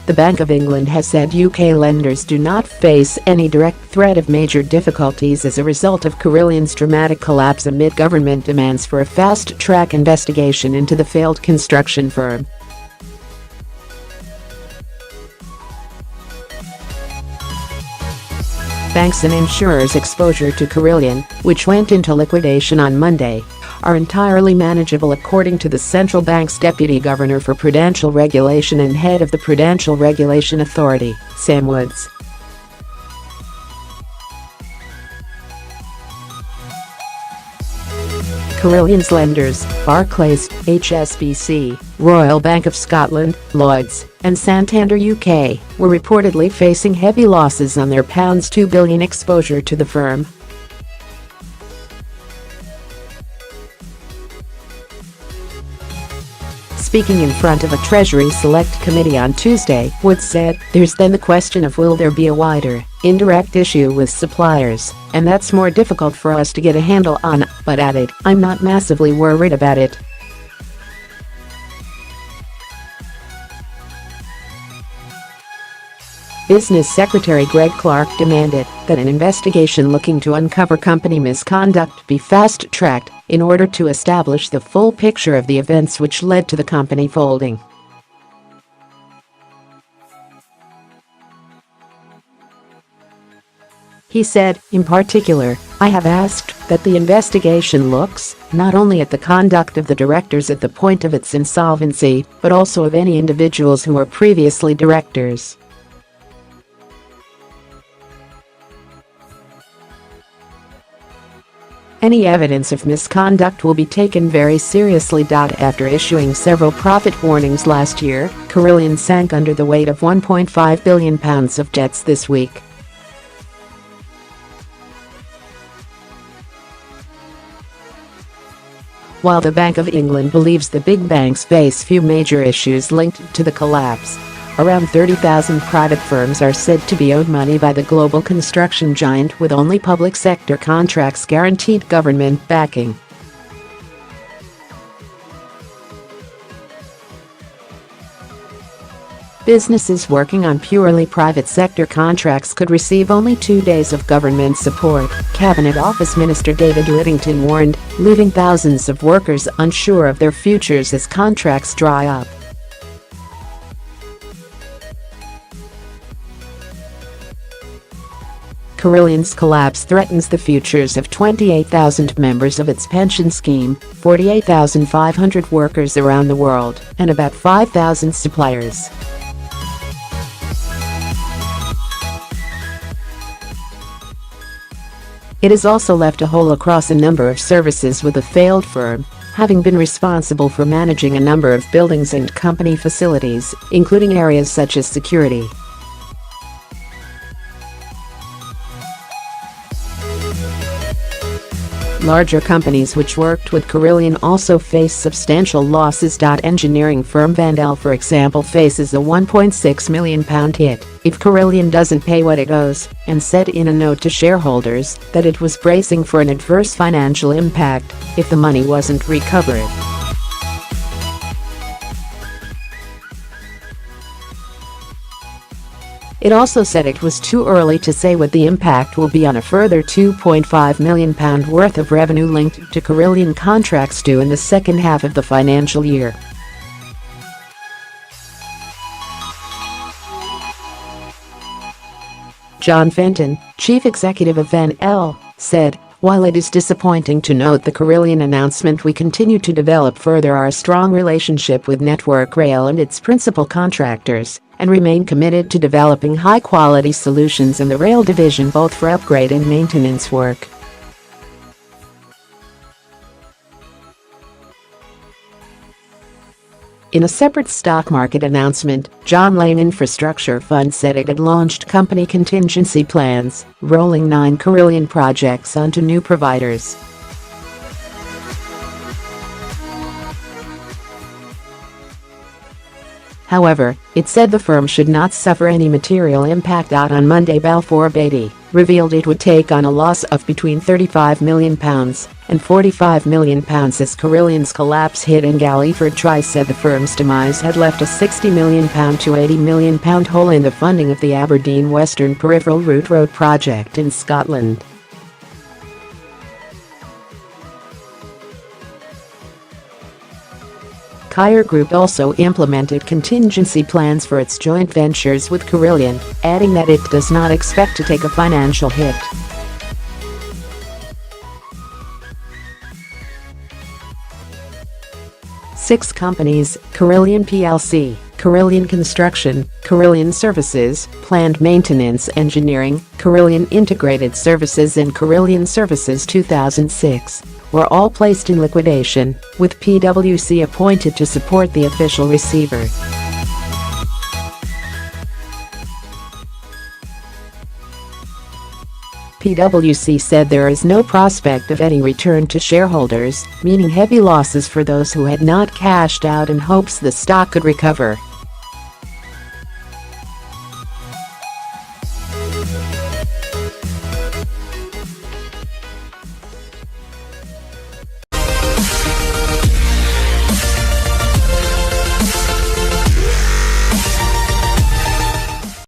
The Bank of England has said UK lenders do not face any direct threat of major difficulties as a result of Carillion's dramatic collapse amid government demands for a fast-track investigation into the failed construction firm. Banks and insurers' exposure to Carillion, which went into liquidation on Monday, are entirely manageable according to the central bank's deputy governor for Prudential Regulation and head of the Prudential Regulation Authority, Sam Woods. Carillion's lenders, Barclays, HSBC, Royal Bank of Scotland, Lloyds, and Santander UK, were reportedly facing heavy losses on their £2 billion exposure to the firm. Speaking in front of a Treasury Select Committee on Tuesday, Woods said, "There's then the question of will there be a wider, indirect issue with suppliers, and that's more difficult for us to get a handle on, but added, I'm not massively worried about it." Business Secretary Greg Clarke demanded that an investigation looking to uncover company misconduct be fast-tracked in order to establish the full picture of the events which led to the company folding. He said, "In particular, I have asked that the investigation looks not only at the conduct of the directors at the point of its insolvency, but also of any individuals who were previously directors." Any evidence of misconduct will be taken very seriously. After issuing several profit warnings last year, Carillion sank under the weight of £1.5 billion of debts this week. While the Bank of England believes the big banks face few major issues linked to the collapse, around 30,000 private firms are said to be owed money by the global construction giant with only public sector contracts guaranteed government backing. Businesses working on purely private sector contracts could receive only 2 days of government support, Cabinet Office Minister David Lidington warned, leaving thousands of workers unsure of their futures as contracts dry up. Carillion's collapse threatens the futures of 28,000 members of its pension scheme, 48,500 workers around the world, and about 5,000 suppliers. It has also left a hole across a number of services with the failed firm, having been responsible for managing a number of buildings and company facilities, including areas such as security. Larger companies which worked with Carillion also face substantial losses. Engineering firm Elle, for example, faces a £1.6 million hit if Carillion doesn't pay what it owes, and said in a note to shareholders that it was bracing for an adverse financial impact if the money wasn't recovered. It also said it was too early to say what the impact will be on a further £2.5 million worth of revenue linked to Carillion contracts due in the second half of the financial year. John Fenton, chief executive of Elle, said, "While it is disappointing to note the Carillion announcement, we continue to develop further our strong relationship with Network Rail and its principal contractors, and remain committed to developing high-quality solutions in the rail division both for upgrade and maintenance work." In a separate stock market announcement, John Lane Infrastructure Fund said it had launched company contingency plans, rolling 9 Carillion projects onto new providers. However, it said the firm should not suffer any material impact. On Monday, Balfour Beatty revealed it would take on a loss of between £35 million and £45 million as Carillion's collapse hit, and Galliford Try said the firm's demise had left a £60 million to £80 million hole in the funding of the Aberdeen Western Peripheral Route Road project in Scotland. Kyer Group also implemented contingency plans for its joint ventures with Carillion, adding that it does not expect to take a financial hit. Six companies: Carillion plc, Carillion Construction, Carillion Services, Planned Maintenance Engineering, Carillion Integrated Services and Carillion Services 2006, were all placed in liquidation, with PwC appointed to support the official receiver. PwC said there is no prospect of any return to shareholders, meaning heavy losses for those who had not cashed out, and hopes the stock could recover.